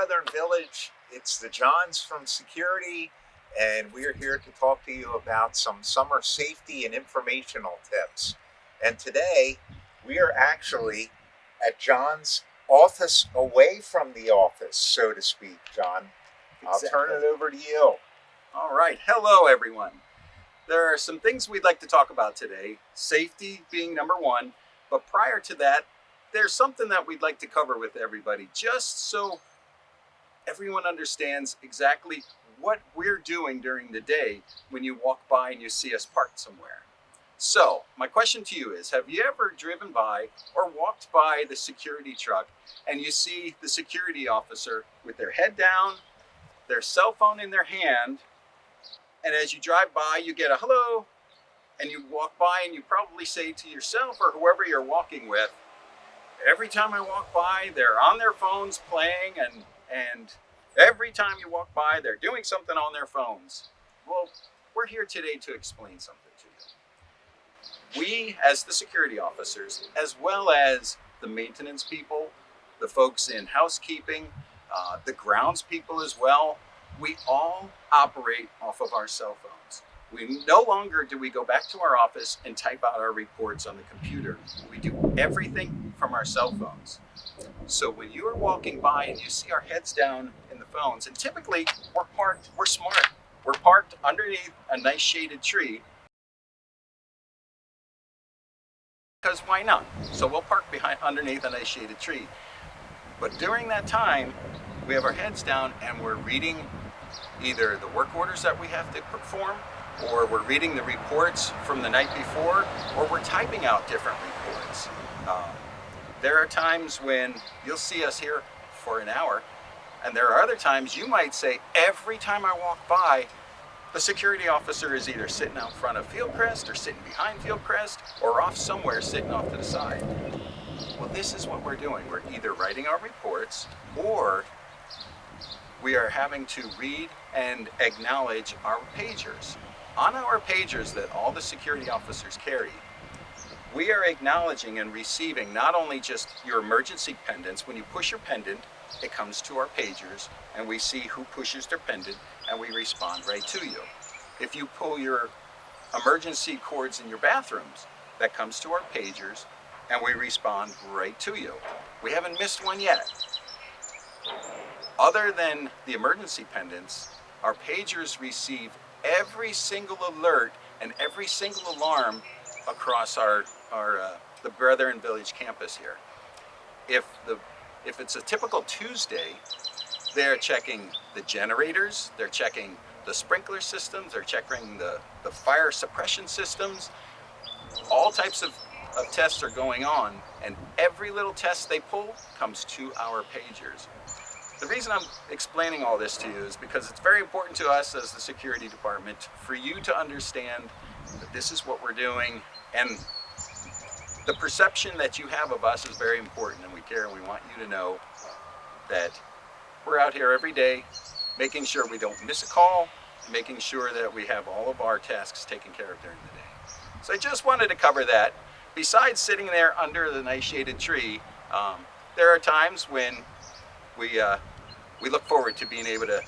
Brethren Village. It's the Johns from Security, and we are here to talk to you about some summer safety and informational tips. And today, we are actually at John's office, away from the office, so to speak. John, I'll turn it over to you. All right. Hello, everyone. There are some things we'd like to talk about today, safety being number one. But prior to that, there's something that we'd like to cover with everybody, just so everyone understands exactly what we're doing during the day when you walk by and you see us parked somewhere. So, my question to you is, have you ever driven by or walked by the security truck and you see the security officer with their head down, their cell phone in their hand, and as you drive by, you get a hello, and you walk by and you probably say to yourself or whoever you're walking with, every time I walk by, they're on their phones playing, and every time you walk by, they're doing something on their phones. Well, we're here today to explain something to you. We, as the security officers, as well as the maintenance people, the folks in housekeeping, the grounds people as well, we all operate off of our cell phones. We no longer do we go back to our office and type out our reports on the computer. We do everything from our cell phones. So when you are walking by and you see our heads down in the phones, and typically we're smart. We're parked underneath a nice shaded tree, because why not? So we'll park underneath a nice shaded tree. But during that time, we have our heads down and we're reading either the work orders that we have to perform, or we're reading the reports from the night before, or we're typing out different reports. There are times when you'll see us here for an hour, and there are other times you might say, every time I walk by, the security officer is either sitting out front of Fieldcrest, or sitting behind Fieldcrest, or off somewhere sitting off to the side. Well, this is what we're doing. We're either writing our reports, or we are having to read and acknowledge our pagers. On our pagers that all the security officers carry, we are acknowledging and receiving not only just your emergency pendants. When you push your pendant, it comes to our pagers, and we see who pushes their pendant, and we respond right to you. If you pull your emergency cords in your bathrooms, that comes to our pagers, and we respond right to you. We haven't missed one yet. Other than the emergency pendants, our pagers receive every single alert and every single alarm across the Brethren Village campus here. If it's a typical Tuesday, they're checking the generators, they're checking the sprinkler systems, they're checking the fire suppression systems. All types of tests are going on, and every little test they pull comes to our pagers. The reason I'm explaining all this to you is because it's very important to us as the security department for you to understand that this is what we're doing, and the perception that you have of us is very important, and we care, and we want you to know that we're out here every day making sure we don't miss a call, making sure that we have all of our tasks taken care of during the day. So I just wanted to cover that. Besides sitting there under the nice shaded tree, there are times when we look forward to being able to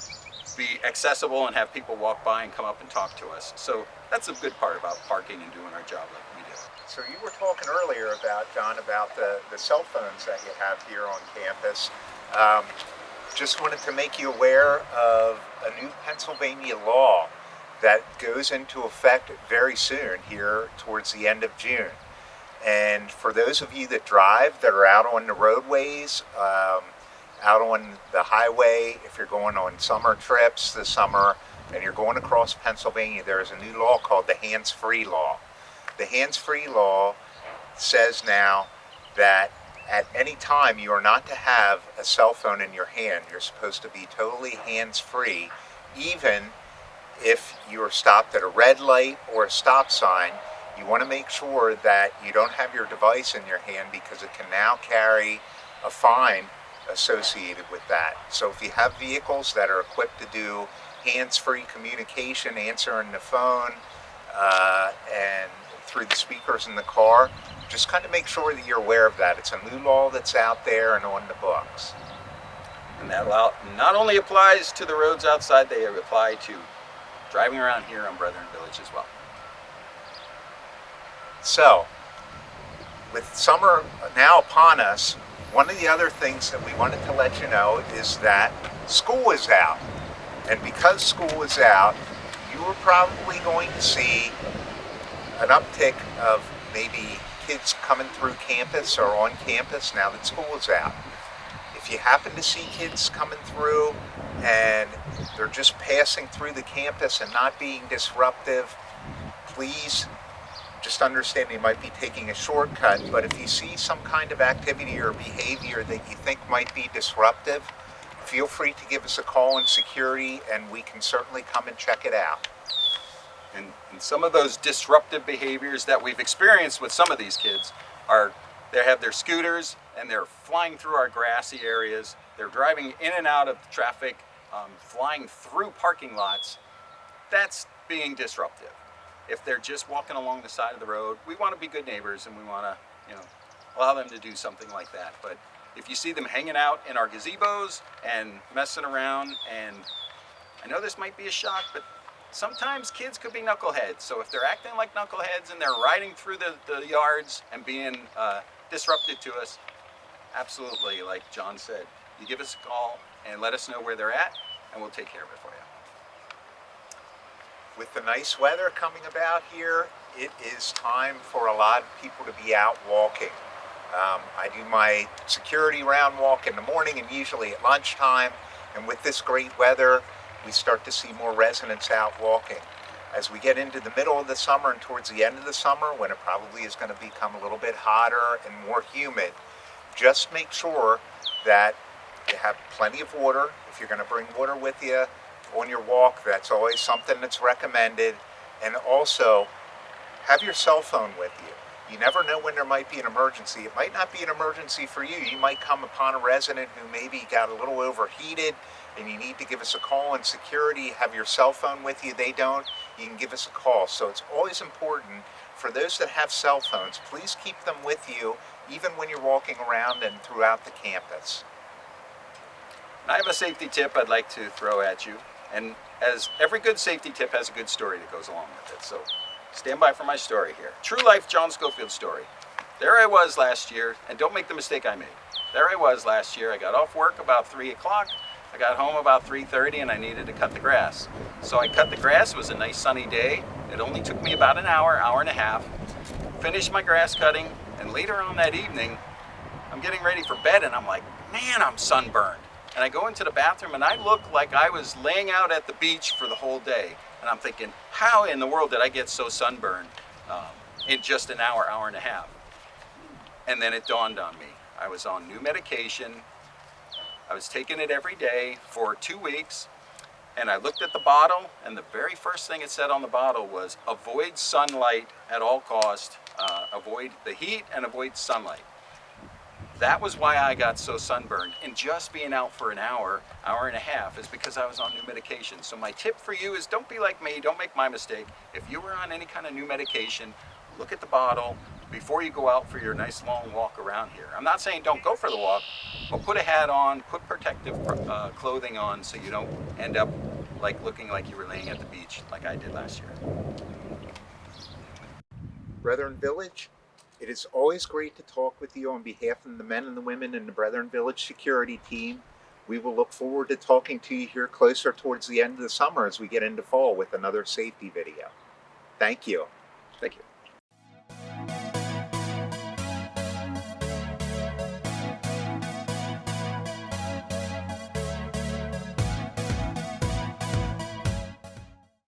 be accessible and have people walk by and come up and talk to us. So that's a good part about parking and doing our job like we do. So you were talking earlier about, John, about the cell phones that you have here on campus. Just wanted to make you aware of a new Pennsylvania law that goes into effect very soon, here towards the end of June. And for those of you that drive, that are out on the roadways, out on the highway, if you're going on summer trips this summer and you're going across Pennsylvania, there is a new law called the hands-free law. The hands-free law says now that at any time you are not to have a cell phone in your hand. You're supposed to be totally hands-free, even if you're stopped at a red light or a stop sign. You want to make sure that you don't have your device in your hand, because it can now carry a fine associated with that. So if you have vehicles that are equipped to do hands-free communication, answering the phone and through the speakers in the car, just kind of make sure that you're aware of that. It's a new law that's out there and on the books. And that not only applies to the roads outside, they apply to driving around here on Brethren Village as well. So, with summer now upon us, one of the other things that we wanted to let you know is that school is out. And because school is out, you are probably going to see an uptick of maybe kids coming through campus or on campus now that school is out. If you happen to see kids coming through and they're just passing through the campus and not being disruptive, please just understand they might be taking a shortcut, but if you see some kind of activity or behavior that you think might be disruptive, feel free to give us a call in security and we can certainly come and check it out. And some of those disruptive behaviors that we've experienced with some of these kids are they have their scooters and they're flying through our grassy areas. They're driving in and out of traffic, flying through parking lots. That's being disruptive. If they're just walking along the side of the road, we want to be good neighbors and we want to, allow them to do something like that. But if you see them hanging out in our gazebos and messing around, and I know this might be a shock, but sometimes kids could be knuckleheads. So if they're acting like knuckleheads and they're riding through the yards and being disruptive to us, absolutely, like John said, you give us a call and let us know where they're at and we'll take care of it for you. With the nice weather coming about here, it is time for a lot of people to be out walking. I do my security round walk in the morning and usually at lunchtime, and with this great weather, we start to see more residents out walking. As we get into the middle of the summer and towards the end of the summer, when it probably is going to become a little bit hotter and more humid, just make sure that you have plenty of water. If you're going to bring water with you on your walk, that's always something that's recommended. And also, have your cell phone with you. You never know when there might be an emergency. It might not be an emergency for you. You might come upon a resident who maybe got a little overheated and you need to give us a call in security. Have your cell phone with you. They don't. You can give us a call. So it's always important for those that have cell phones, please keep them with you even when you're walking around and throughout the campus. And I have a safety tip I'd like to throw at you. And as every good safety tip has a good story that goes along with it. So stand by for my story here. True life John Schofield story. There I was last year, and don't make the mistake I made. There I was last year. I got off work about 3 o'clock. I got home about 3:30 and I needed to cut the grass. So I cut the grass. It was a nice sunny day. It only took me about an hour and a half. Finished my grass cutting, and later on that evening, I'm getting ready for bed and I'm like, man, I'm sunburned. And I go into the bathroom and I look like I was laying out at the beach for the whole day. And I'm thinking, how in the world did I get so sunburned in just an hour and a half? And then it dawned on me. I was on new medication. I was taking it every day for 2 weeks. And I looked at the bottle, and the very first thing it said on the bottle was, avoid sunlight at all cost, avoid the heat and avoid sunlight. That was why I got so sunburned. And just being out for an hour and a half is because I was on new medication. So my tip for you is don't be like me, don't make my mistake. If you were on any kind of new medication, look at the bottle before you go out for your nice long walk around here. I'm not saying don't go for the walk, but put a hat on, put protective clothing on so you don't end up like looking like you were laying at the beach like I did last year. Brethren Village, it is always great to talk with you on behalf of the men and the women in the Brethren Village security team. We will look forward to talking to you here closer towards the end of the summer as we get into fall with another safety video. Thank you. Thank you.